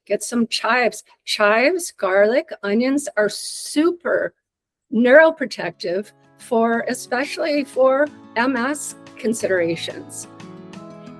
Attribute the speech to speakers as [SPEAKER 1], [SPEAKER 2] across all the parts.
[SPEAKER 1] get some chives. Chives, garlic, onions are super neuroprotective especially for MS considerations.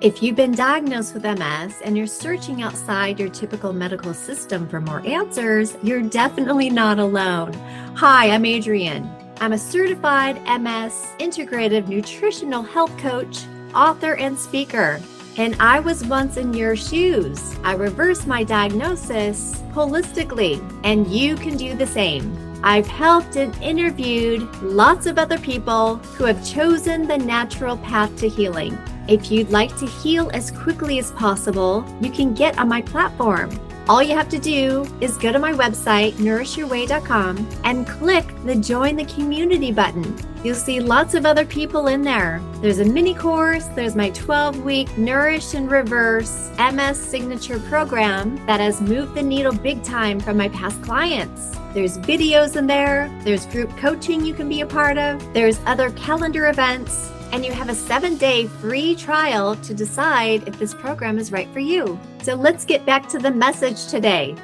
[SPEAKER 2] If you've been diagnosed with MS and you're searching outside your typical medical system for more answers, you're definitely not alone. Hi, I'm Adrienne. I'm a certified MS integrative nutritional health coach, author, and speaker. And I was once in your shoes. I reversed my diagnosis holistically, and you can do the same. I've helped and interviewed lots of other people who have chosen the natural path to healing. If you'd like to heal as quickly as possible, you can get on my platform. All you have to do is go to my website, nourishyourway.com, and click the Join the Community button. You'll see lots of other people in there. There's a mini course, there's my 12-week Nourish and Reverse MS Signature program that has moved the needle big time from my past clients. There's videos in there, there's group coaching you can be a part of, there's other calendar events, and you have a 7-day free trial to decide if this program is right for you. So let's get back to the message today.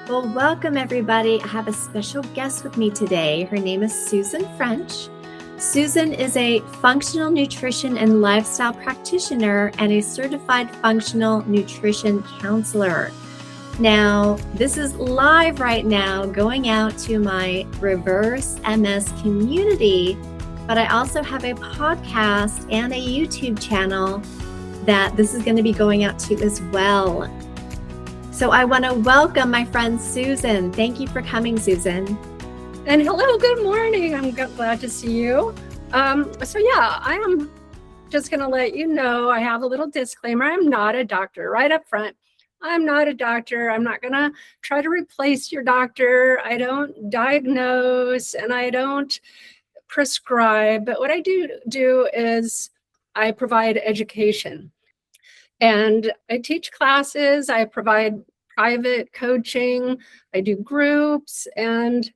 [SPEAKER 2] Well, welcome everybody. I have a special guest with me today. Her name is Susan French. Susan is a functional nutrition and lifestyle practitioner and a certified functional nutrition counselor. Now, this is live right now going out to my Reverse MS community, but I also have a podcast and a YouTube channel that this is going to be going out to as well. So I want to welcome my friend Susan. Thank you for coming, Susan.
[SPEAKER 1] And hello, good morning. I'm glad to see you. I am just going to let you know, I have a little disclaimer. I'm not a doctor right up front. I'm not a doctor. I'm not going to try to replace your doctor. I don't diagnose and I don't prescribe. But what I do is I provide education. And I teach classes. I provide private coaching. I do groups. And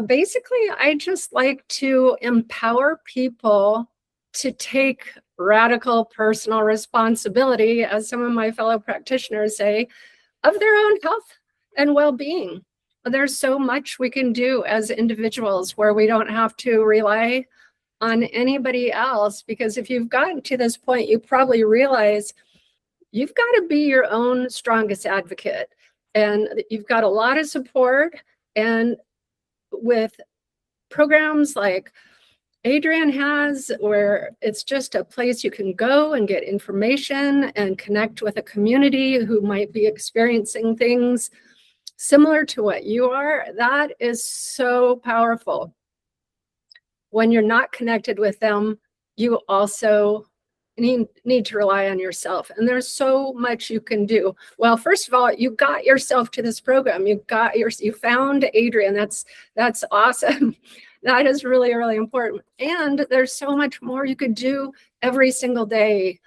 [SPEAKER 1] basically, I just like to empower people to take radical personal responsibility, as some of my fellow practitioners say, of their own health and well-being. There's so much we can do as individuals where we don't have to rely on anybody else, because if you've gotten to this point, you probably realize you've got to be your own strongest advocate, and you've got a lot of support. And with programs like Adrienne has, where it's just a place you can go and get information and connect with a community who might be experiencing things similar to what you are, that is so powerful. When you're not connected with them, you also need to rely on yourself. And there's so much you can do. Well, first of all, you got yourself to this program. You found Adrienne. That's awesome. That is really, really important. And there's so much more you could do every single day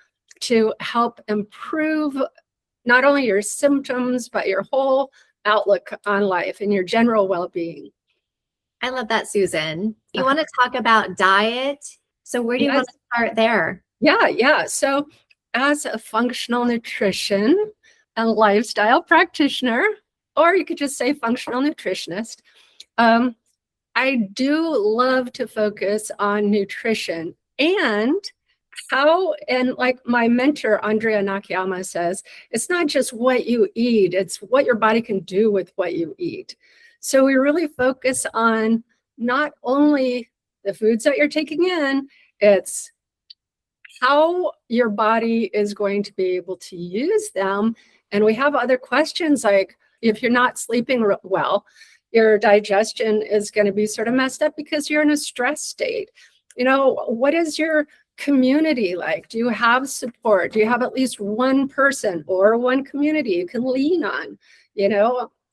[SPEAKER 1] to help improve not only your symptoms, but your whole outlook on life and your general well-being.
[SPEAKER 2] I love that, Susan. You want to talk about diet? So where do you want to start there?
[SPEAKER 1] Yeah. So as a functional nutrition and lifestyle practitioner, or you could just say functional nutritionist, I do love to focus on nutrition and like my mentor, Andrea Nakayama, says, it's not just what you eat, it's what your body can do with what you eat. So we really focus on not only the foods that you're taking in, it's how your body is going to be able to use them. And we have other questions like, if you're not sleeping well, your digestion is going to be sort of messed up because you're in a stress state. What is your community like? Do you have support? Do you have at least one person or one community you can lean on?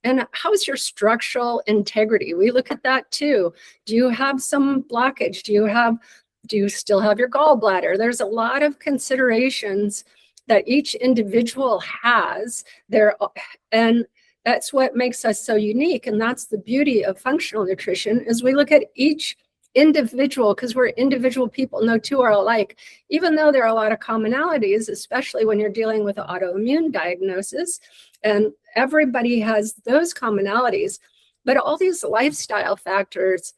[SPEAKER 1] And how's your structural integrity? We look at that too. Do you have some blockage? Do you still have your gallbladder? There's a lot of considerations that each individual has there, and that's what makes us so unique. And that's the beauty of functional nutrition, is we look at each individual, because we're individual people, no two are alike, even though there are a lot of commonalities, especially when you're dealing with an autoimmune diagnosis, and everybody has those commonalities. But all these lifestyle factors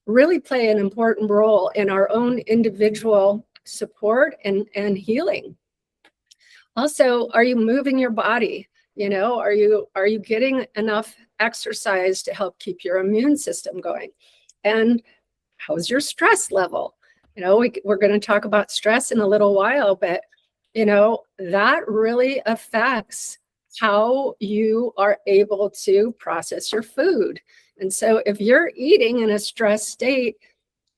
[SPEAKER 1] really play an important role in our own individual support and healing. Also, are you moving your body? You know, are you getting enough exercise to help keep your immune system going? And how's your stress level? You know, we're going to talk about stress in a little while, but you know, that really affects how you are able to process your food. And so if you're eating in a stress state,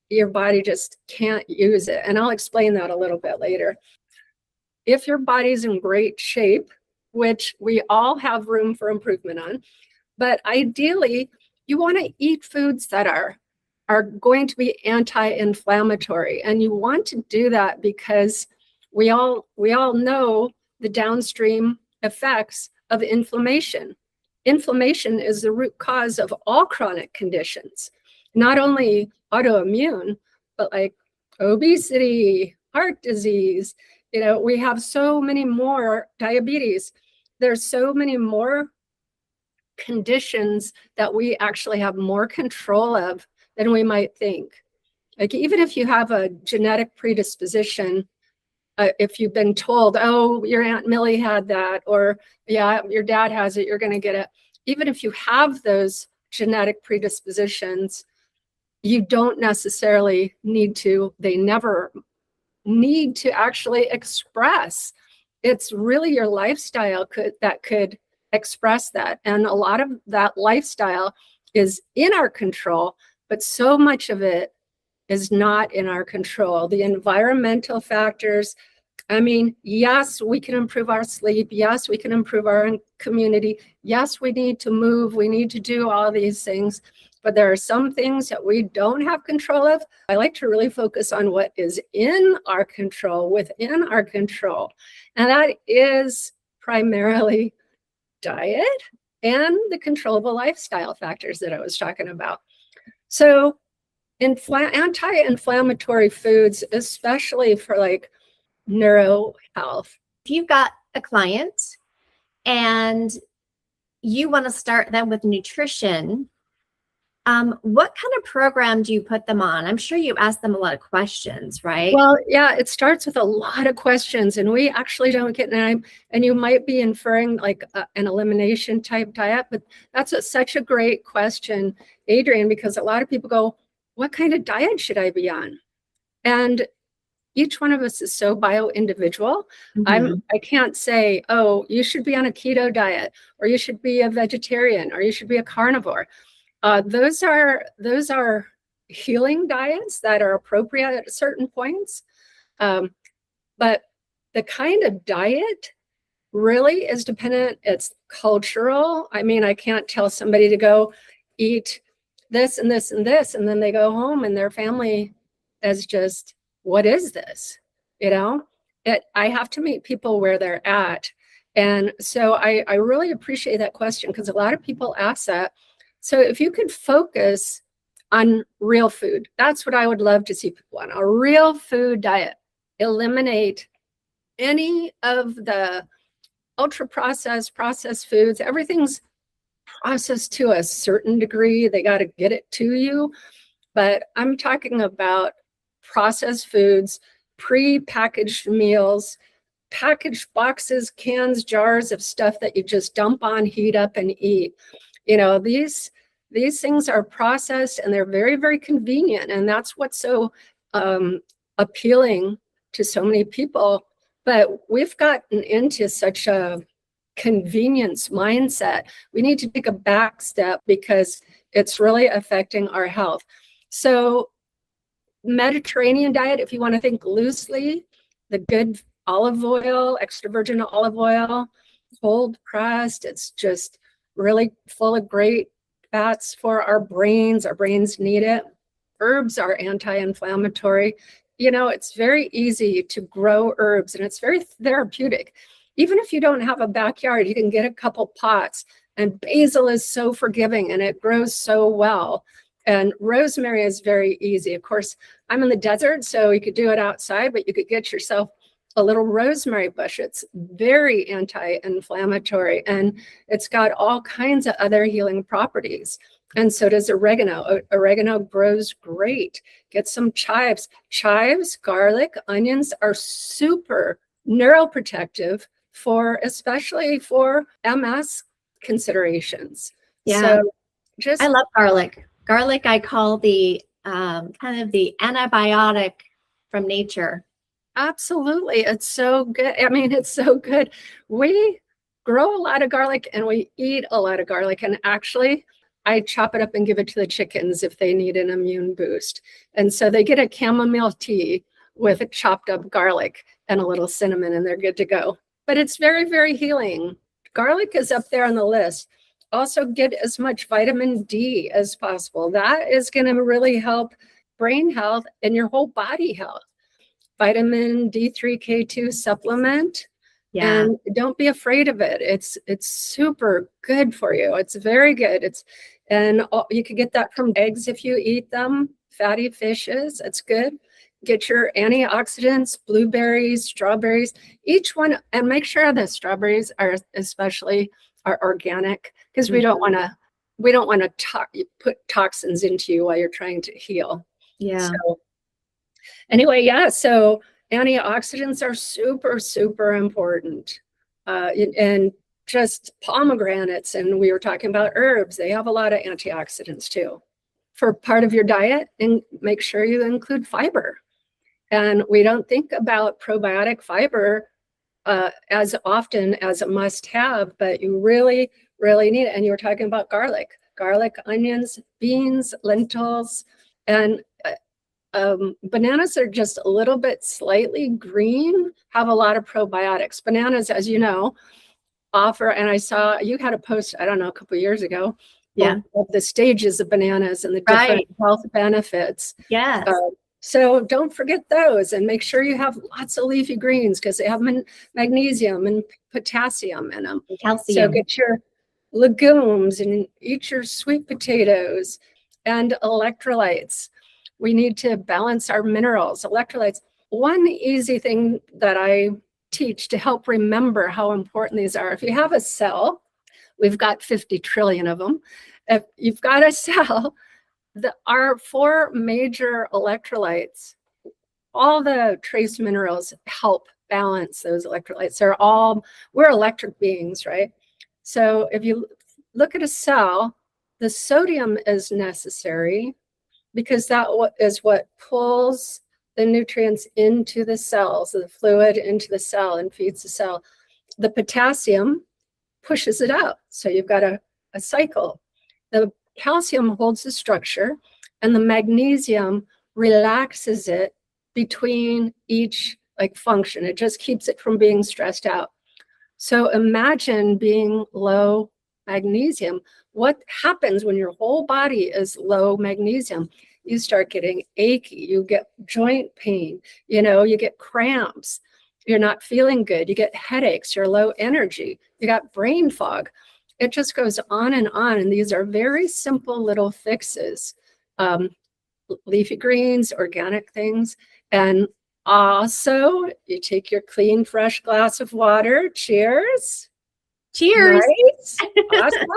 [SPEAKER 1] your body just can't use it. And I'll explain that a little bit later. If your body's in great shape, which we all have room for improvement on, but ideally you want to eat foods that are going to be anti-inflammatory. And you want to do that because we all know the downstream effects of inflammation. Inflammation is the root cause of all chronic conditions, not only autoimmune, but like obesity, heart disease. You know, we have so many more diabetes. There's so many more conditions that we actually have more control of than we might think. Like even if you have a genetic predisposition, if you've been told, oh, your Aunt Millie had that, or yeah, your dad has it, you're going to get it. Even if you have those genetic predispositions, you don't necessarily need to, they never need to actually express. It's really your lifestyle that could express that. And a lot of that lifestyle is in our control, but so much of it is not in our control. The environmental factors, I mean, yes, we can improve our sleep. Yes, we can improve our community. Yes, we need to move. We need to do all these things. But there are some things that we don't have control of. I like to really focus on what is in our control, within our control. And that is primarily diet and the controllable lifestyle factors that I was talking about. So anti-inflammatory foods, especially for like neuro health.
[SPEAKER 2] If you've got a client and you want to start them with nutrition, what kind of program do you put them on? I'm sure you ask them a lot of questions, right?
[SPEAKER 1] Well, yeah, it starts with a lot of questions, and we actually don't get time. And you might be inferring like an elimination type diet, but that's such a great question, Adrienne, because a lot of people go, what kind of diet should I be on? And each one of us is so bio-individual.
[SPEAKER 2] Mm-hmm.
[SPEAKER 1] I can't say, oh, you should be on a keto diet, or you should be a vegetarian, or you should be a carnivore. Those are healing diets that are appropriate at certain points. But the kind of diet really is dependent. It's cultural. I mean, I can't tell somebody to go eat this and this and this, and then they go home and their family is just, what is this? You know, I have to meet people where they're at. And so I really appreciate that question, because a lot of people ask that. So if you could focus on real food, that's what I would love to see people on, a real food diet. Eliminate any of the ultra processed foods. Everything's processed to a certain degree. They got to get it to you. But I'm talking about processed foods, pre-packaged meals, packaged boxes, cans, jars of stuff that you just dump on, heat up, and eat. You know, these things are processed and they're very, very convenient. And that's what's so appealing to so many people. But we've gotten into such a convenience mindset. We need to take a back step because it's really affecting our health. So Mediterranean diet, if you want to think loosely, the good olive oil, extra virgin olive oil, cold pressed, it's just really full of great fats for our brains. Our brains need it. Herbs are anti-inflammatory. You know, it's very easy to grow herbs and it's very therapeutic. Even if you don't have a backyard, you can get a couple pots, and basil is so forgiving and it grows so well. And rosemary is very easy. Of course, I'm in the desert, so you could do it outside, but you could get yourself a little rosemary bush. It's very anti-inflammatory, and it's got all kinds of other healing properties. And so does oregano. Oregano grows great. Get some chives. Chives, garlic, onions are super neuroprotective especially for MS considerations.
[SPEAKER 2] Yeah.
[SPEAKER 1] So just
[SPEAKER 2] I love garlic. Garlic, I call the kind of the antibiotic from nature.
[SPEAKER 1] absolutely. It's so good. I mean, it's so good. We grow a lot of garlic and we eat a lot of garlic. And actually, I chop it up and give it to the chickens if they need an immune boost. And so they get a chamomile tea with a chopped up garlic and a little cinnamon, and they're good to go. But it's very, very healing. Garlic is up there on the list. Also, get as much vitamin D as possible. That is going to really help brain health and your whole body health. Vitamin D3 K2 supplement.
[SPEAKER 2] Yeah.
[SPEAKER 1] And don't be afraid of it. It's super good for you. It's very good. You can get that from eggs if you eat them, fatty fishes. It's good. Get your antioxidants, blueberries, strawberries, each one, and make sure the strawberries are organic, because we don't want to put toxins into you while you're trying to heal.
[SPEAKER 2] Yeah.
[SPEAKER 1] So anyway, yeah. So antioxidants are super, super important. And just pomegranates, and we were talking about herbs, they have a lot of antioxidants too. For part of your diet, and make sure you include fiber. And we don't think about probiotic fiber as often as a must-have, but you really, really need it. And you were talking about garlic, onions, beans, lentils, and bananas are just a little bit slightly green, have a lot of probiotics. Bananas, as you know, offer, and I saw you had a post, I don't know, a couple of years ago, of the stages of bananas and the different health benefits.
[SPEAKER 2] Yes.
[SPEAKER 1] So don't forget those, and make sure you have lots of leafy greens because they have magnesium and potassium in them.
[SPEAKER 2] Calcium.
[SPEAKER 1] So get your legumes and eat your sweet potatoes and electrolytes. We need to balance our minerals, electrolytes. One easy thing that I teach to help remember how important these are. If you have a cell, we've got 50 trillion of them. If you've got a cell, our 4 major electrolytes, all the trace minerals help balance those electrolytes. We're electric beings, right? So if you look at a cell, the sodium is necessary because that is what pulls the nutrients into the cells, the fluid into the cell and feeds the cell. The potassium pushes it out. So you've got a cycle. The calcium holds the structure, and the magnesium relaxes it between each function. It just keeps it from being stressed out. So imagine being low magnesium. What happens when your whole body is low magnesium? You start getting achy, you get joint pain, you get cramps, you're not feeling good, you get headaches, you're low energy, you got brain fog. It just goes on, and these are very simple little fixes. Leafy greens, organic things, and also you take your clean, fresh glass of water. Cheers.
[SPEAKER 2] Cheers.
[SPEAKER 1] Nice. Awesome.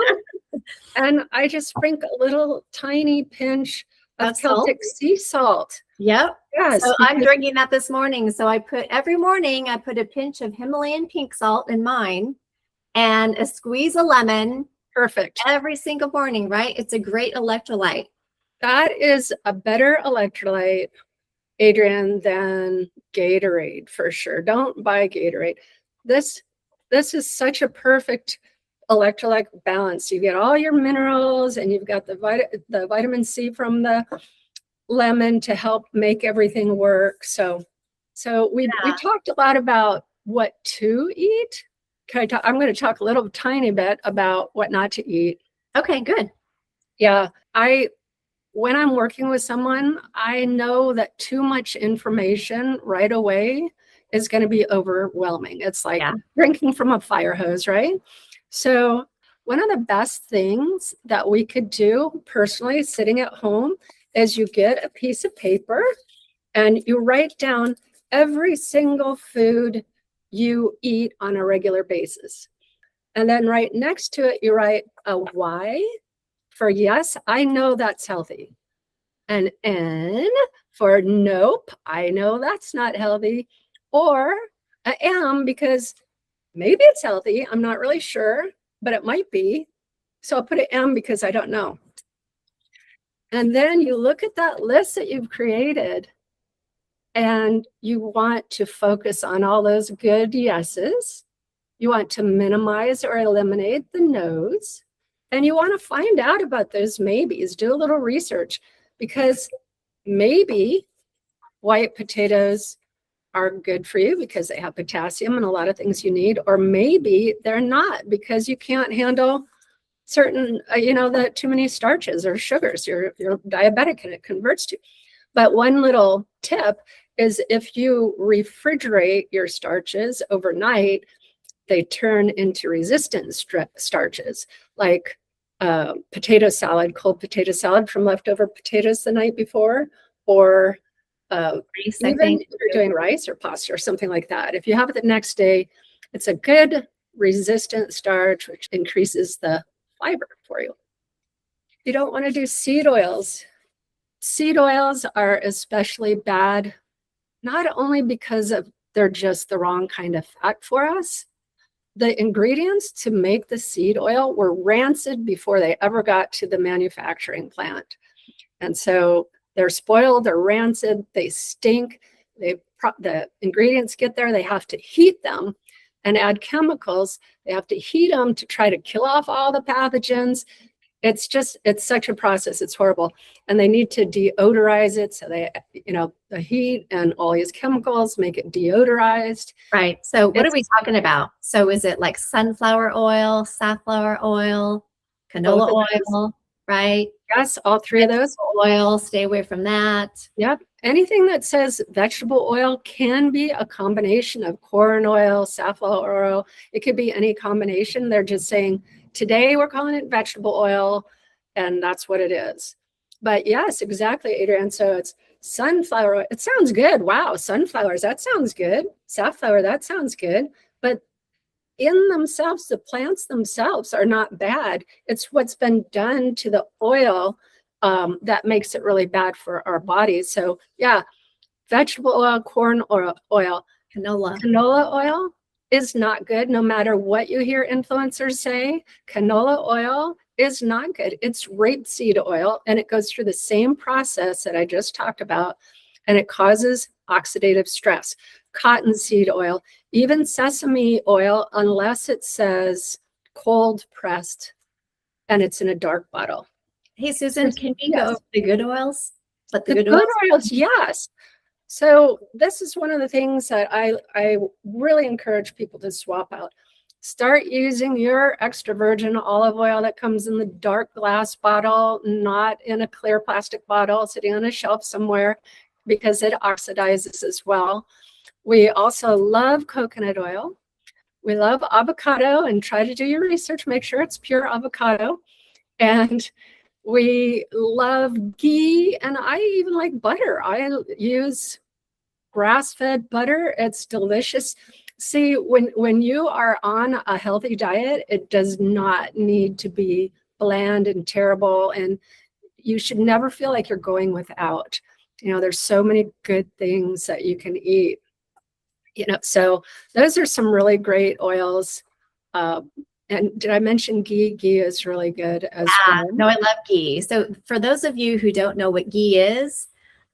[SPEAKER 1] And I just sprinkle a little tiny pinch of Celtic sea salt.
[SPEAKER 2] Yep.
[SPEAKER 1] Yes.
[SPEAKER 2] So I'm drinking that this morning. So every morning I put a pinch of Himalayan pink salt in mine and a squeeze of lemon.
[SPEAKER 1] Perfect.
[SPEAKER 2] Every single morning, right? It's a great electrolyte.
[SPEAKER 1] That is a better electrolyte, Adrienne, than Gatorade for sure. Don't buy Gatorade. This is such a perfect electrolyte balance. You get all your minerals, and you've got the vitamin C from the lemon to help make everything work. So we talked a lot about what to eat. I'm going to talk a little tiny bit about what not to eat.
[SPEAKER 2] Okay, good.
[SPEAKER 1] Yeah, when I'm working with someone, I know that too much information right away is going to be overwhelming. It's like drinking from a fire hose, right? So one of the best things that we could do personally sitting at home is you get a piece of paper and you write down every single food you eat on a regular basis. And then right next to it, you write a Y for yes, I know that's healthy. An N for nope, I know that's not healthy. Or a M because maybe it's healthy. I'm not really sure, but it might be. So I'll put an M because I don't know. And then you look at that list that you've created and you want to focus on all those good yeses. You want to minimize or eliminate the no's. And you want to find out about those maybes. Do a little research because maybe white potatoes are good for you because they have potassium and a lot of things you need, or maybe they're not because you can't handle certain, the too many starches or sugars. You're diabetic and it converts to. But one little tip is if you refrigerate your starches overnight, they turn into resistant starches, like potato salad, cold potato salad from leftover potatoes the night before, or
[SPEAKER 2] Rice,
[SPEAKER 1] even if you're doing rice or pasta or something like that. If you have it the next day, it's a good resistant starch, which increases the fiber for you. You don't want to do seed oils. Seed oils are especially bad, not only because they're just the wrong kind of fat for us. The ingredients to make the seed oil were rancid before they ever got to the manufacturing plant. And so they're spoiled, they're rancid, they stink. The ingredients get there, they have to heat them and add chemicals. They have to heat them to try to kill off all the pathogens. It's such a process. It's horrible. And they need to deodorize it. So they, the heat and all these chemicals make it deodorized.
[SPEAKER 2] Right. So what are we talking about? So is it like sunflower oil, safflower oil, canola oil, right?
[SPEAKER 1] Yes, all three of those.
[SPEAKER 2] Oil, stay away from that.
[SPEAKER 1] Yep. Anything that says vegetable oil can be a combination of corn oil, safflower oil. It could be any combination. They're just saying, today we're calling it vegetable oil, and that's what it is. But yes, exactly, Adrienne. So it's sunflower oil. It sounds good. Wow, sunflowers, that sounds good. Safflower, that sounds good. But in themselves, the plants themselves are not bad. It's what's been done to the oil that makes it really bad for our bodies. So yeah, vegetable oil, corn oil, canola oil is not good. No matter what you hear influencers say, canola oil is not good. It's rapeseed oil, and it goes through the same process that I just talked about, and it causes oxidative stress. Cottonseed oil, even sesame oil, unless it says cold pressed and it's in a dark bottle.
[SPEAKER 2] Hey, Susan, can we go over the good oils?
[SPEAKER 1] But the good oils, yes. So this is one of the things that I really encourage people to swap out. Start using your extra virgin olive oil that comes in the dark glass bottle, not in a clear plastic bottle sitting on a shelf somewhere, because it oxidizes as well. We also love coconut oil. We love avocado, and try to do your research, make sure it's pure avocado. And we love ghee, and I even like butter. I use grass-fed butter. It's delicious. See, when you are on a healthy diet, it does not need to be bland and terrible, and you should never feel like you're going without. There's so many good things that you can eat. So those are some really great oils. And did I mention ghee? Ghee is really good as well.
[SPEAKER 2] No, I love ghee. So for those of you who don't know what ghee is,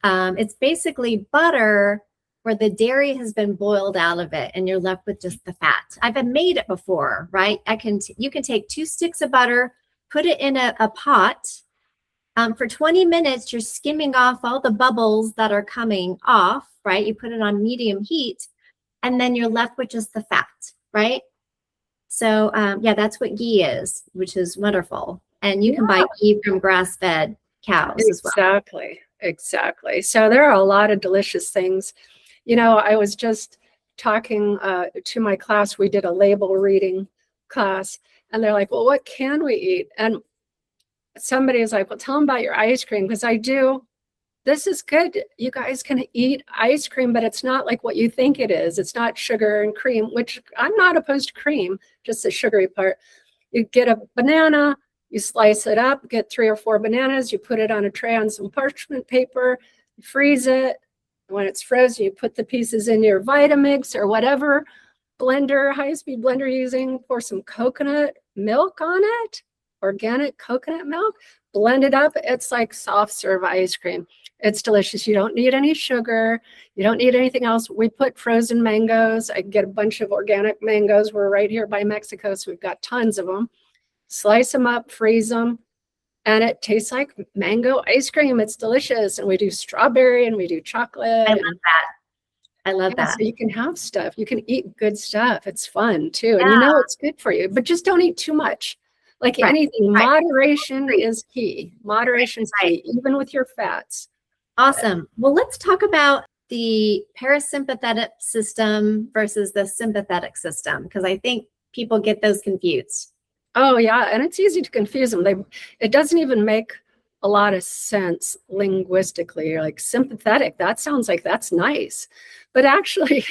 [SPEAKER 2] it's basically butter where the dairy has been boiled out of it and you're left with just the fat. I've made it before, right? You can take 2 sticks of butter, put it in a pot. For 20 minutes, you're skimming off all the bubbles that are coming off, right? You put it on medium heat, and then you're left with just the fat, right? So yeah, that's what ghee is, which is wonderful. And you can buy ghee from grass-fed cows as well.
[SPEAKER 1] Exactly. So there are a lot of delicious things. I was just talking to my class. We did a label reading class, And they're like, well, what can we eat? And somebody is like, well, tell them about your ice cream, because I do. This is good. You guys can eat ice cream, but it's not like what you think it is. It's not sugar and cream, which I'm not opposed to cream, just the sugary part. You get a banana, you slice it up, get 3 or 4 bananas, you put it on a tray on some parchment paper, you freeze it. When it's frozen, you put the pieces in your Vitamix or whatever blender, high-speed blender using, pour some coconut milk on it, organic coconut milk, blend it up. It's like soft serve ice cream. It's delicious. You don't need any sugar. You don't need anything else. We put frozen mangoes. I get a bunch of organic mangoes. We're right here by Mexico, so we've got tons of them. Slice them up, freeze them, and it tastes like mango ice cream. It's delicious. And we do strawberry and we do chocolate.
[SPEAKER 2] I love that. I love that.
[SPEAKER 1] So you can have stuff. You can eat good stuff. It's fun too. And
[SPEAKER 2] Yeah.
[SPEAKER 1] you know it's good for you, but just don't eat too much. Like anything, moderation is key. Moderation is key, even with your fats.
[SPEAKER 2] Awesome. Well, let's talk about the parasympathetic system versus the sympathetic system, because I think people get those confused.
[SPEAKER 1] Oh, yeah. And it's easy to confuse them. It doesn't even make a lot of sense linguistically. You're like, sympathetic, that sounds like that's nice. But actually,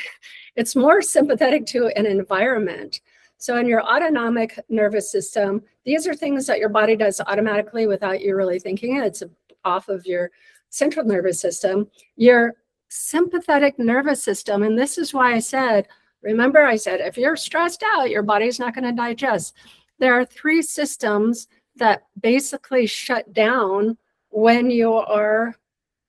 [SPEAKER 1] it's more sympathetic to an environment. So in your autonomic nervous system, these are things that your body does automatically without you really thinking it. It's off of your central nervous system. Your sympathetic nervous system, and this is why I said, remember I said, if you're stressed out, your body's not going to digest. There are 3 systems that basically shut down when you are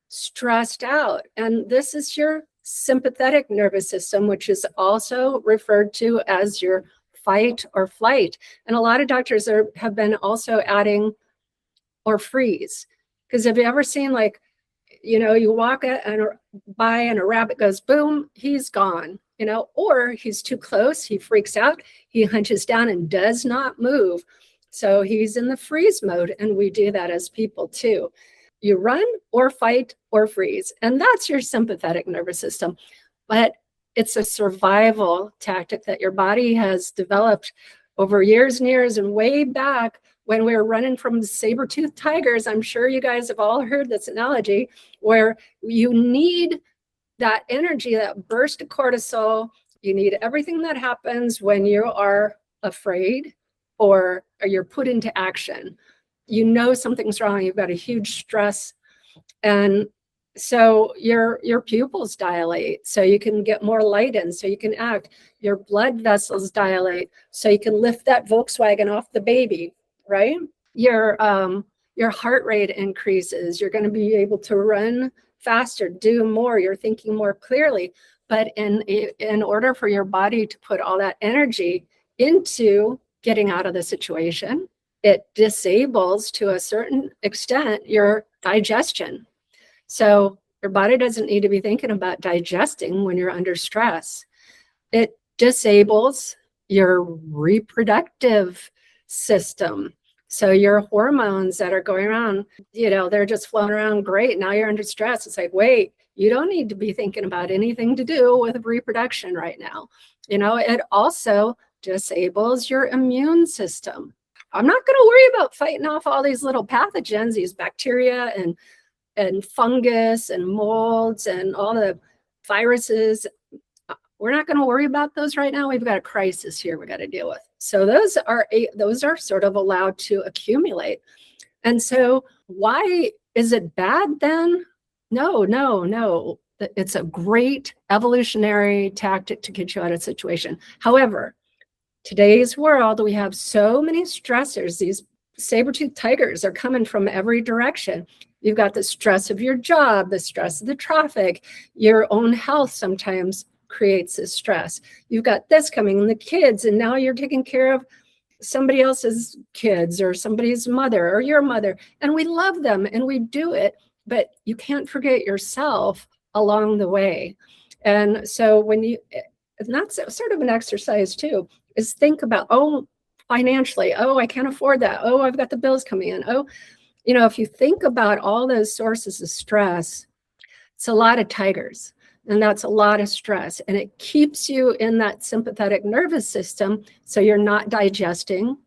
[SPEAKER 1] stressed out. And this is your sympathetic nervous system, which is also referred to as your fight or flight. And a lot of doctors have been also adding or freeze. Because have you ever seen, like, you walk by and a rabbit goes boom, he's gone, or he's too close, he freaks out, he hunches down and does not move. So he's in the freeze mode, and we do that as people too. You run or fight or freeze, and that's your sympathetic nervous system. But it's a survival tactic that your body has developed over years and years, and way back when we were running from saber-toothed tigers. I'm sure you guys have all heard this analogy where you need that energy, that burst of cortisol. You need everything that happens when you are afraid or you're put into action. Something's wrong. You've got a huge stress. And so your pupils dilate, so you can get more light in, so you can act. Your blood vessels dilate, so you can lift that Volkswagen off the baby, right? Your heart rate increases. You're going to be able to run faster, do more. You're thinking more clearly. But in order for your body to put all that energy into getting out of the situation, it disables to a certain extent your digestion. So your body doesn't need to be thinking about digesting when you're under stress. It disables your reproductive system. So your hormones that are going around, they're just flowing around great. Now you're under stress. It's like, wait, you don't need to be thinking about anything to do with reproduction right now. It also disables your immune system. I'm not going to worry about fighting off all these little pathogens, these bacteria and fungus and molds and all the viruses. We're not going to worry about those right now. We've got a crisis here we got to deal with. So those are sort of allowed to accumulate. And so why is it bad then? No. It's a great evolutionary tactic to get you out of a situation. However, today's world, we have so many stressors. These saber-toothed tigers are coming from every direction. You've got the stress of your job, the stress of the traffic, your own health sometimes creates this stress. You've got this coming, and the kids, and now you're taking care of somebody else's kids or somebody's mother or your mother. And we love them and we do it, but you can't forget yourself along the way. And so and that's sort of an exercise too, is think about, financially, I can't afford that. I've got the bills coming in. If you think about all those sources of stress, it's a lot of tigers, and that's a lot of stress, and it keeps you in that sympathetic nervous system. So you're not digesting,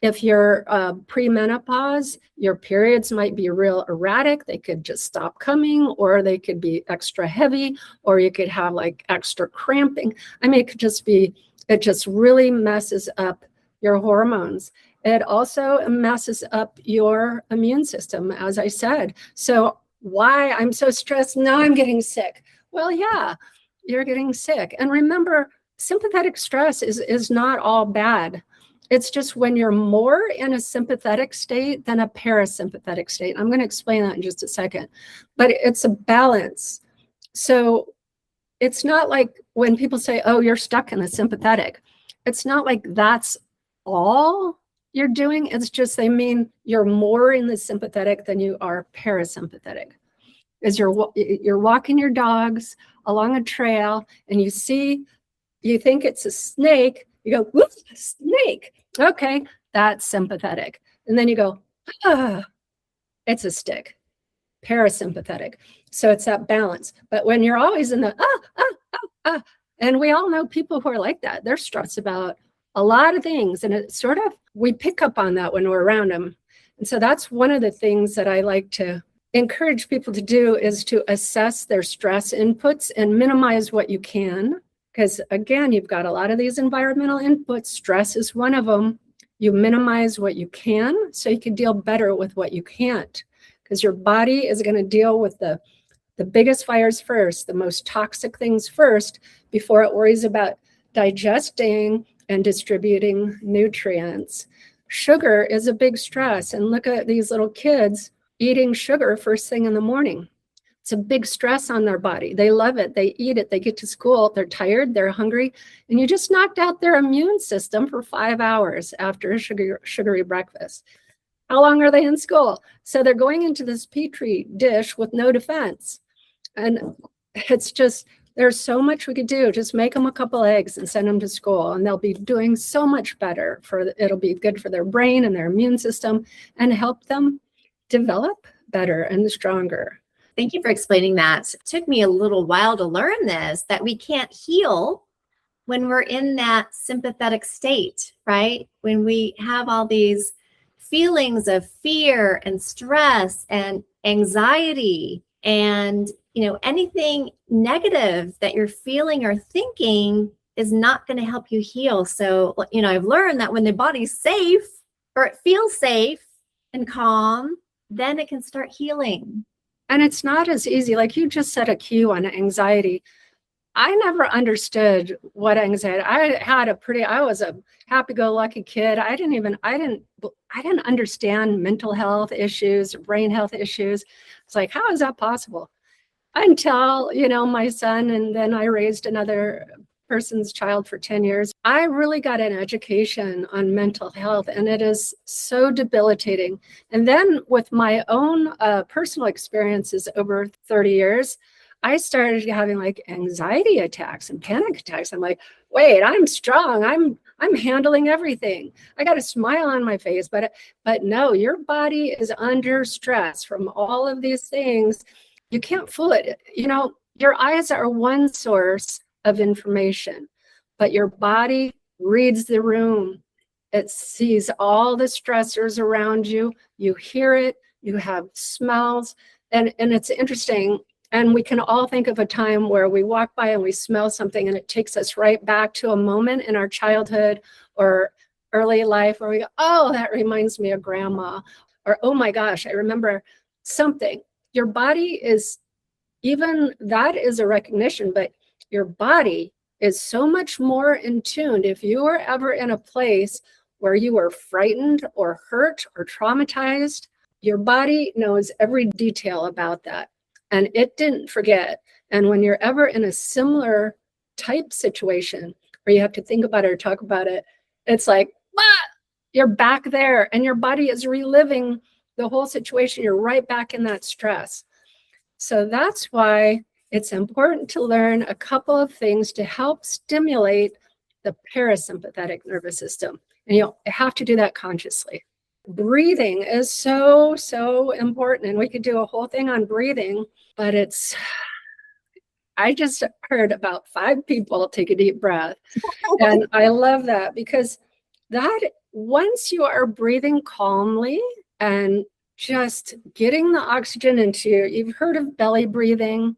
[SPEAKER 1] If you're premenopause, your periods might be real erratic. They could just stop coming, or they could be extra heavy, or you could have like extra cramping. I mean, it just really messes up your hormones. It also messes up your immune system, as I said. So why I'm so stressed, now I'm getting sick. Well, yeah, you're getting sick. And remember, sympathetic stress is not all bad. It's just when you're more in a sympathetic state than a parasympathetic state. I'm going to explain that in just a second, but it's a balance. So it's not like when people say, oh, you're stuck in the sympathetic. It's not like that's all you're doing. It's just they mean you're more in the sympathetic than you are parasympathetic. As you're walking your dogs along a trail and you think it's a snake, you go, whoop, snake. Okay, that's sympathetic. And then you go, it's a stick, parasympathetic. So it's that balance. But when you're always in the, and we all know people who are like that, they're stressed about a lot of things. And it's sort of, we pick up on that when we're around them. And so that's one of the things that I like to encourage people to do, is to assess their stress inputs and minimize what you can. Because again, you've got a lot of these environmental inputs. Stress is one of them. You minimize what you can so you can deal better with what you can't. Because your body is going to deal with the biggest fires first, the most toxic things first, before it worries about digesting and distributing nutrients. Sugar is a big stress. And look at these little kids eating sugar first thing in the morning. It's a big stress on their body. They love it. They eat it. They get to school. They're tired. They're hungry. And you just knocked out their immune system for 5 hours after a sugary breakfast. How long are they in school? So they're going into this petri dish with no defense. And it's just, there's so much we could do. Just make them a couple eggs and send them to school, and they'll be doing so much better. It'll be good for their brain and their immune system, and help them develop better and stronger.
[SPEAKER 2] Thank you for explaining that. It took me a little while to learn this, that we can't heal when we're in that sympathetic state, right? When we have all these feelings of fear and stress and anxiety and, anything negative that you're feeling or thinking is not going to help you heal. So, I've learned that when the body's safe, or it feels safe and calm, then it can start healing.
[SPEAKER 1] And it's not as easy. Like you just said, a cue on anxiety. I never understood what anxiety. I was a happy-go-lucky kid. I didn't understand mental health issues, brain health issues. It's like, how is that possible? Until, my son, and then I raised another person's child for 10 years. I really got an education on mental health, and it is so debilitating. And then with my own personal experiences over 30 years, I started having like anxiety attacks and panic attacks. I'm like, wait, I'm strong. I'm handling everything. I got a smile on my face, but no, your body is under stress from all of these things. You can't fool it. Your eyes are one source of information, but your body reads the room. It sees all the stressors around you. You hear it, you have smells, and it's interesting. And we can all think of a time where we walk by and we smell something, and it takes us right back to a moment in our childhood or early life where we go, oh, that reminds me of grandma, or oh my gosh, I remember something. Your body is, even that is a recognition, but your body is so much more in tune. If you were ever in a place where you were frightened or hurt or traumatized, your body knows every detail about that, and it didn't forget. And when you're ever in a similar type situation where you have to think about it or talk about it, it's like, you're back there, and your body is reliving the whole situation. You're right back in that stress. So that's why it's important to learn a couple of things to help stimulate the parasympathetic nervous system. And you have to do that consciously. Breathing is so, so important. And we could do a whole thing on breathing, but I just heard about 5 people take a deep breath. And I love that, because that once you are breathing calmly and just getting the oxygen into you, you've heard of belly breathing,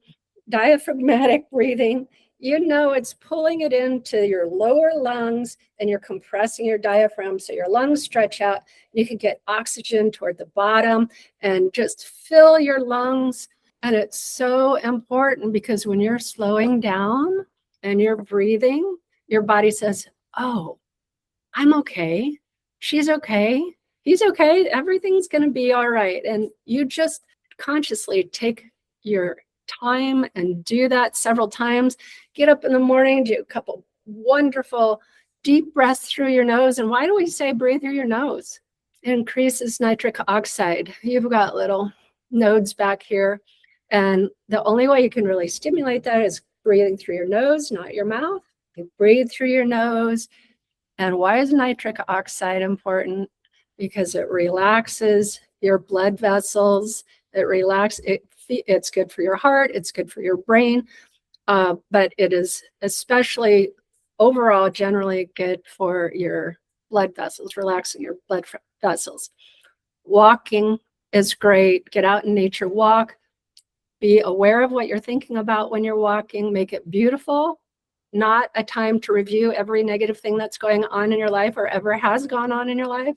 [SPEAKER 1] diaphragmatic breathing, it's pulling it into your lower lungs and you're compressing your diaphragm so your lungs stretch out. You can get oxygen toward the bottom and just fill your lungs. And it's so important because when you're slowing down and you're breathing, your body says, oh, I'm okay. She's okay. He's okay. Everything's going to be all right. And you just consciously take your time and do that several times. Get up in the morning, do a couple wonderful deep breaths through your nose. And why do we say breathe through your nose? It increases nitric oxide. You've got little nodes back here. And the only way you can really stimulate that is breathing through your nose, not your mouth. You breathe through your nose. And why is nitric oxide important? Because it relaxes your blood vessels. It's good for your heart. It's good for your brain. But it is especially overall generally good for your blood vessels, relaxing your blood vessels. Walking is great. Get out in nature, walk. Be aware of what you're thinking about when you're walking. Make it beautiful. Not a time to review every negative thing that's going on in your life or ever has gone on in your life.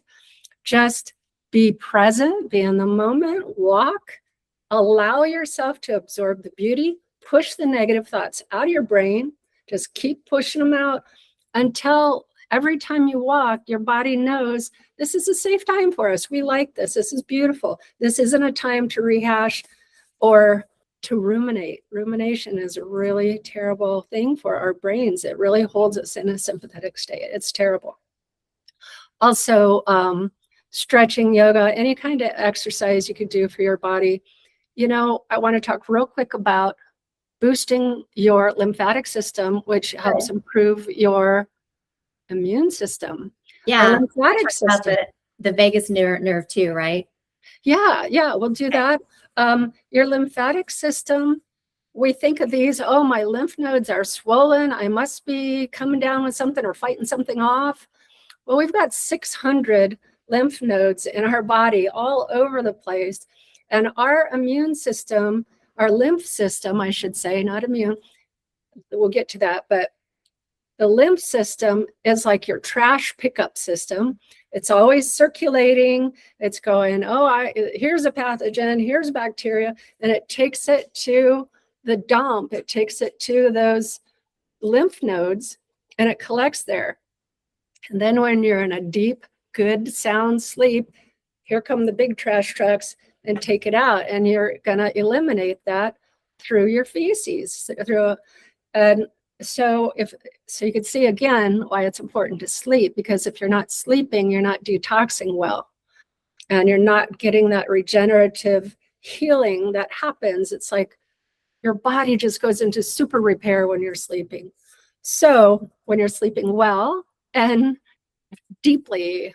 [SPEAKER 1] Just be present, be in the moment, walk, allow yourself to absorb the beauty, push the negative thoughts out of your brain, just keep pushing them out until every time you walk, your body knows this is a safe time for us. We like this. This is beautiful. This isn't a time to rehash or to ruminate. Rumination is a really terrible thing for our brains. It really holds us in a sympathetic state. It's terrible. Also, stretching, yoga, any kind of exercise you could do for your body. I want to talk real quick about boosting your lymphatic system, which helps improve your immune system.
[SPEAKER 2] Yeah,
[SPEAKER 1] our lymphatic system.
[SPEAKER 2] The vagus nerve too, right?
[SPEAKER 1] Yeah, we'll do that. Your lymphatic system, we think of these, oh, my lymph nodes are swollen. I must be coming down with something or fighting something off. Well, we've got 600 lymph nodes in our body all over the place. And our immune system, our lymph system, I should say, not immune, we'll get to that, but the lymph system is like your trash pickup system. It's always circulating. It's going, here's a pathogen, here's bacteria, and it takes it to the dump. It takes it to those lymph nodes and it collects there. And then when you're in a deep, good, sound sleep, here come the big trash trucks and take it out. And you're going to eliminate that through your feces. So you can see again why it's important to sleep, because if you're not sleeping, you're not detoxing well, and you're not getting that regenerative healing that happens. It's like your body just goes into super repair when you're sleeping. So when you're sleeping well and deeply,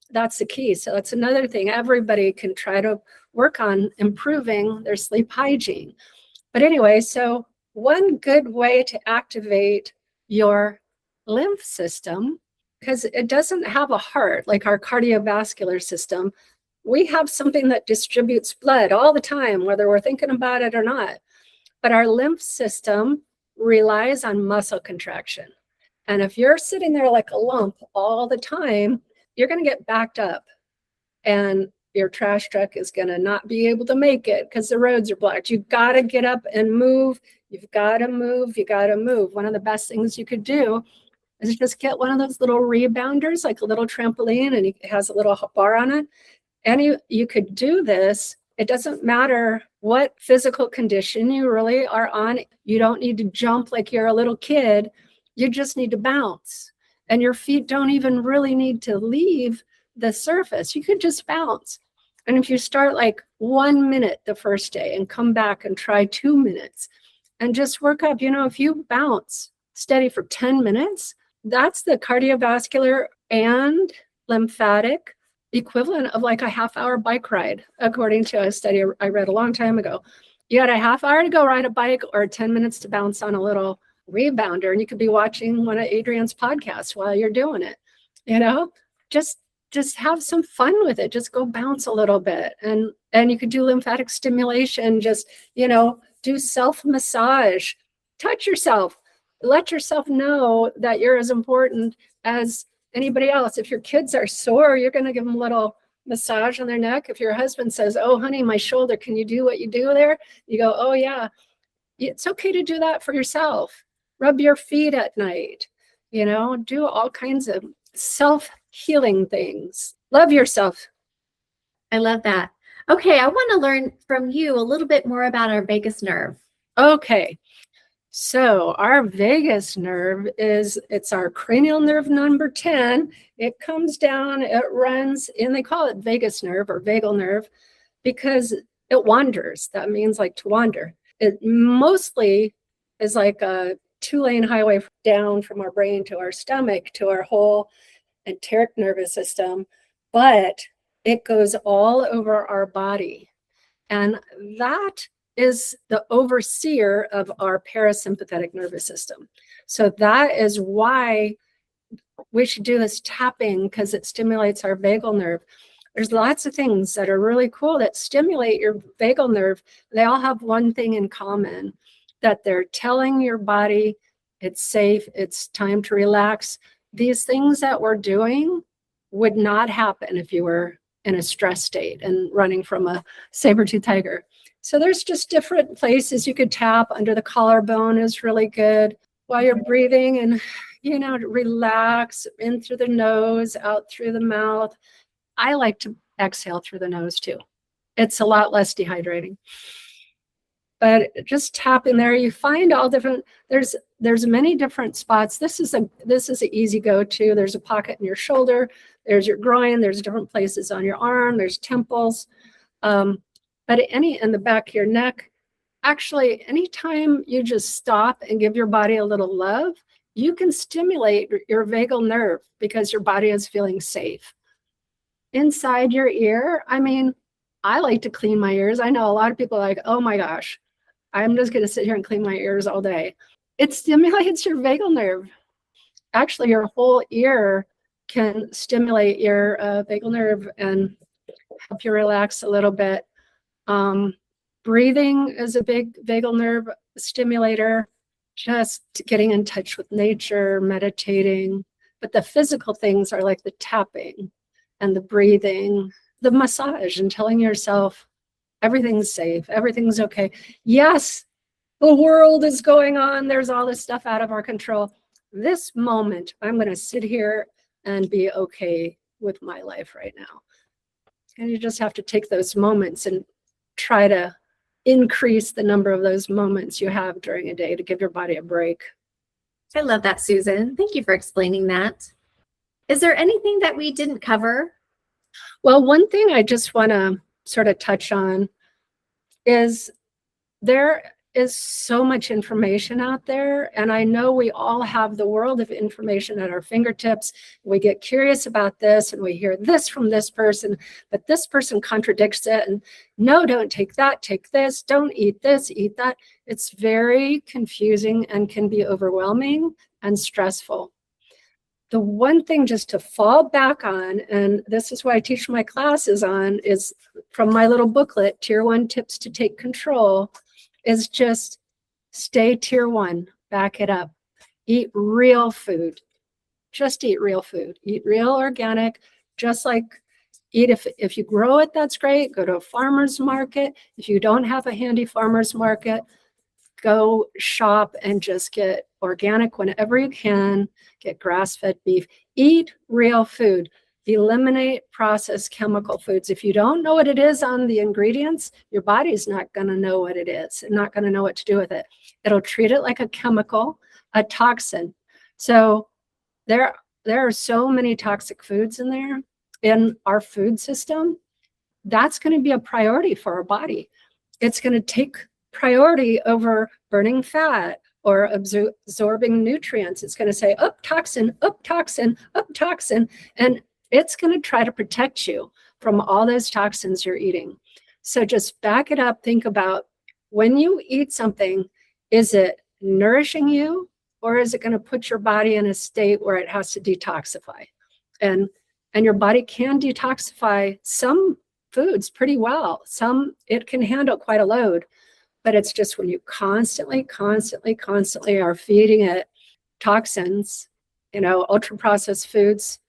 [SPEAKER 1] that's the key. So that's another thing. Everybody can try to work on improving their sleep hygiene. But anyway, so one good way to activate your lymph system, because it doesn't have a heart like our cardiovascular system. We have something that distributes blood all the time, whether we're thinking about it or not. But our lymph system relies on muscle contraction. And if you're sitting there like a lump all the time, you're going to get backed up. And your trash truck is going to not be able to make it because the roads are blocked. You've got to get up and move. You've got to move. You got to move. One of the best things you could do is just get one of those little rebounders, like a little trampoline, and it has a little bar on it. And you could do this. It doesn't matter what physical condition you really are on. You don't need to jump like you're a little kid. You just need to bounce. And your feet don't even really need to leave the surface. You could just bounce. And if you start like 1 minute the first day and come back and try 2 minutes and just work up, if you bounce steady for 10 minutes, that's the cardiovascular and lymphatic equivalent of like a half-hour bike ride, according to a study I read a long time ago. You got a half hour to go ride a bike or 10 minutes to bounce on a little rebounder, and you could be watching one of Adrienne's podcasts while you're doing it. just have some fun with it. Just go bounce a little bit. And you could do lymphatic stimulation, just, do self massage, touch yourself, let yourself know that you're as important as anybody else. If your kids are sore, you're going to give them a little massage on their neck. If your husband says, "Oh, honey, my shoulder, can you do what you do there?" You go, "Oh, yeah." It's okay to do that for yourself. Rub your feet at night, do all kinds of self-healing things. Love yourself.
[SPEAKER 2] I love that. Okay, I want to learn from you a little bit more about our vagus nerve.
[SPEAKER 1] Okay. So our vagus nerve it's our cranial nerve number 10. It comes down, it runs, and they call it vagus nerve or vagal nerve because it wanders. That means like to wander. It mostly is like a 2-lane highway down from our brain to our stomach to our whole enteric nervous system, but it goes all over our body. And that is the overseer of our parasympathetic nervous system. So that is why we should do this tapping, because it stimulates our vagal nerve. There's lots of things that are really cool that stimulate your vagal nerve. They all have one thing in common, that they're telling your body it's safe, it's time to relax. These things that we're doing would not happen if you were in a stress state and running from a saber-tooth tiger. So there's just different places you could tap. Under the collarbone is really good while you're breathing, and relax in through the nose, out through the mouth. I like to exhale through the nose too. It's a lot less dehydrating. But just tapping there, you find all different, there's many different spots. This is an easy go-to. There's a pocket in your shoulder, there's your groin, there's different places on your arm, there's temples. But in the back of your neck, actually, anytime you just stop and give your body a little love, you can stimulate your vagal nerve because your body is feeling safe. Inside your ear, I like to clean my ears. I know a lot of people are like, "Oh my gosh, I'm just going to sit here and clean my ears all day." It stimulates your vagal nerve. Actually, your whole ear can stimulate your vagal nerve and help you relax a little bit. Breathing is a big vagal nerve stimulator, just getting in touch with nature, meditating. But the physical things are like the tapping and the breathing, the massage, and telling yourself everything's safe, everything's okay. Yes, the world is going on. There's all this stuff out of our control. This moment, I'm going to sit here and be okay with my life right now. And you just have to take those moments and try to increase the number of those moments you have during a day to give your body a break.
[SPEAKER 2] I love that, Susan. Thank you for explaining that. Is there anything that we didn't cover?
[SPEAKER 1] Well, one thing I just want to sort of touch on is there is so much information out there, and I know we all have the world of information at our fingertips. We get curious about this and we hear this from this person, but this person contradicts it, and no, don't take that, take this, don't eat this, eat that. It's very confusing and can be overwhelming and stressful. The one thing just to fall back on, and this is what I teach my classes on, is from my little booklet, Tier 1 Tips to Take Control, is just stay Tier 1, back it up. Eat real food. Just eat real food. Eat real organic, just like eat if you grow it, that's great. Go to a farmer's market. If you don't have a handy farmer's market, go shop and just get organic whenever you can. Get grass-fed beef. Eat real food. Eliminate processed chemical foods. If you don't know what it is on the ingredients, your body's not going to know what it is and not going to know what to do with it. It'll treat it like a chemical, a toxin. So there are so many toxic foods in there in our food system. That's going to be a priority for our body. It's going to take priority over burning fat or absorbing nutrients. It's going to say, up toxin, up toxin, up toxin. And it's going to try to protect you from all those toxins you're eating. So just back it up. Think about when you eat something, is it nourishing you, or is it going to put your body in a state where it has to detoxify? And and your body can detoxify some foods pretty well. Some it can handle quite a load, but it's just when you constantly are feeding it toxins, ultra processed foods,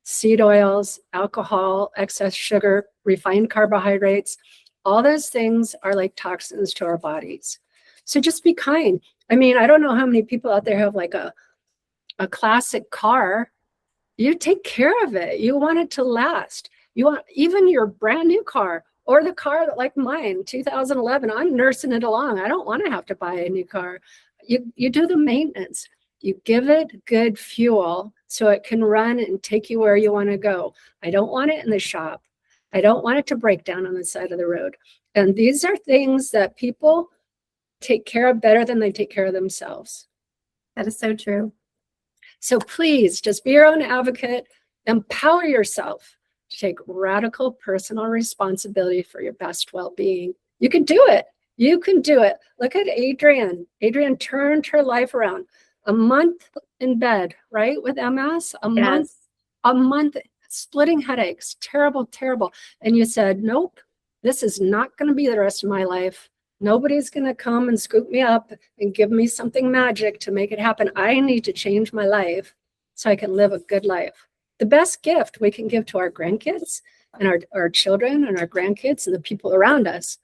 [SPEAKER 1] seed oils, alcohol, excess sugar, refined carbohydrates, all those things are like toxins to our bodies. So just be kind. I mean, I don't know how many people out there have like a classic car. You take care of it. You want it to last. You want even your brand new car or the car that like mine, 2011, I'm nursing it along. I don't want to have to buy a new car. You do the maintenance. You give it good fuel so it can run and take you where you want to go. I don't want it in the shop. I don't want it to break down on the side of the road. And these are things that people take care of better than they take care of themselves.
[SPEAKER 2] That is so true.
[SPEAKER 1] So please just be your own advocate, empower yourself to take radical personal responsibility for your best well-being. You can do it. You can do it. Look at Adrienne. Adrienne turned her life around. A month in bed, right, with MS, a month splitting headaches, terrible. And you said, nope, this is not going to be the rest of my life. Nobody's going to come and scoop me up and give me something magic to make it happen. I need to change my life so I can live a good life. The best gift we can give to our grandkids and our children and our grandkids and the people around us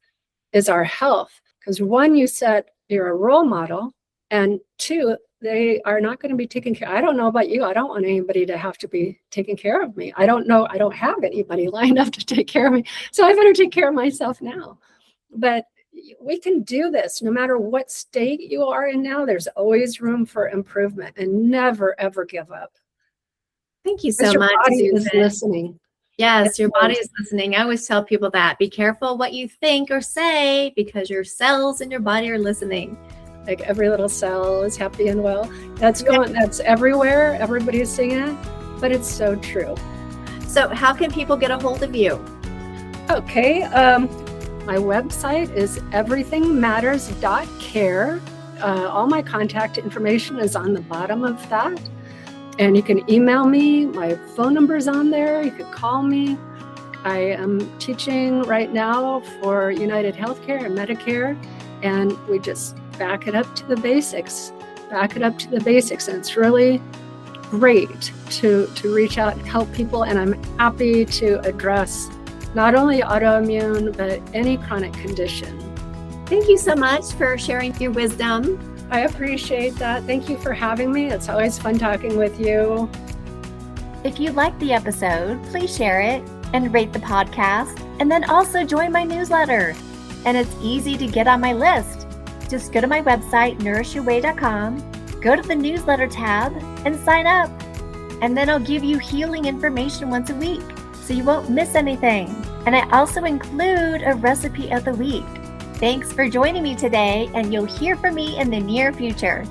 [SPEAKER 1] is our health. Because one, you said you're a role model, and two, they are not going to be taken care of. I don't know about you. I don't want anybody to have to be taking care of me. I don't know. I don't have anybody lined up to take care of me. So I better take care of myself now. But we can do this no matter what state you are in now. There's always room for improvement, and never, ever give up.
[SPEAKER 2] Thank you so much.
[SPEAKER 1] Your body is listening.
[SPEAKER 2] Yes, your body is listening. I always tell people that. Be careful what you think or say because your cells in your body are listening.
[SPEAKER 1] Like every little cell is happy and well. That's everywhere. Everybody's saying it, but it's so true.
[SPEAKER 2] So how can people get a hold of you?
[SPEAKER 1] Okay. My website is everythingmatters.care. All my contact information is on the bottom of that. And you can email me. My phone number is on there. You could call me. I am teaching right now for United Healthcare and Medicare, and we just back it up to the basics. And it's really great to reach out and help people. And I'm happy to address not only autoimmune, but any chronic condition.
[SPEAKER 2] Thank you so much for sharing your wisdom.
[SPEAKER 1] I appreciate that. Thank you for having me. It's always fun talking with you.
[SPEAKER 2] If you liked the episode, please share it and rate the podcast, and then also join my newsletter. And it's easy to get on my list. Just go to my website, nourishyourway.com, go to the newsletter tab, and sign up. And then I'll give you healing information once a week, so you won't miss anything. And I also include a recipe of the week. Thanks for joining me today, and you'll hear from me in the near future.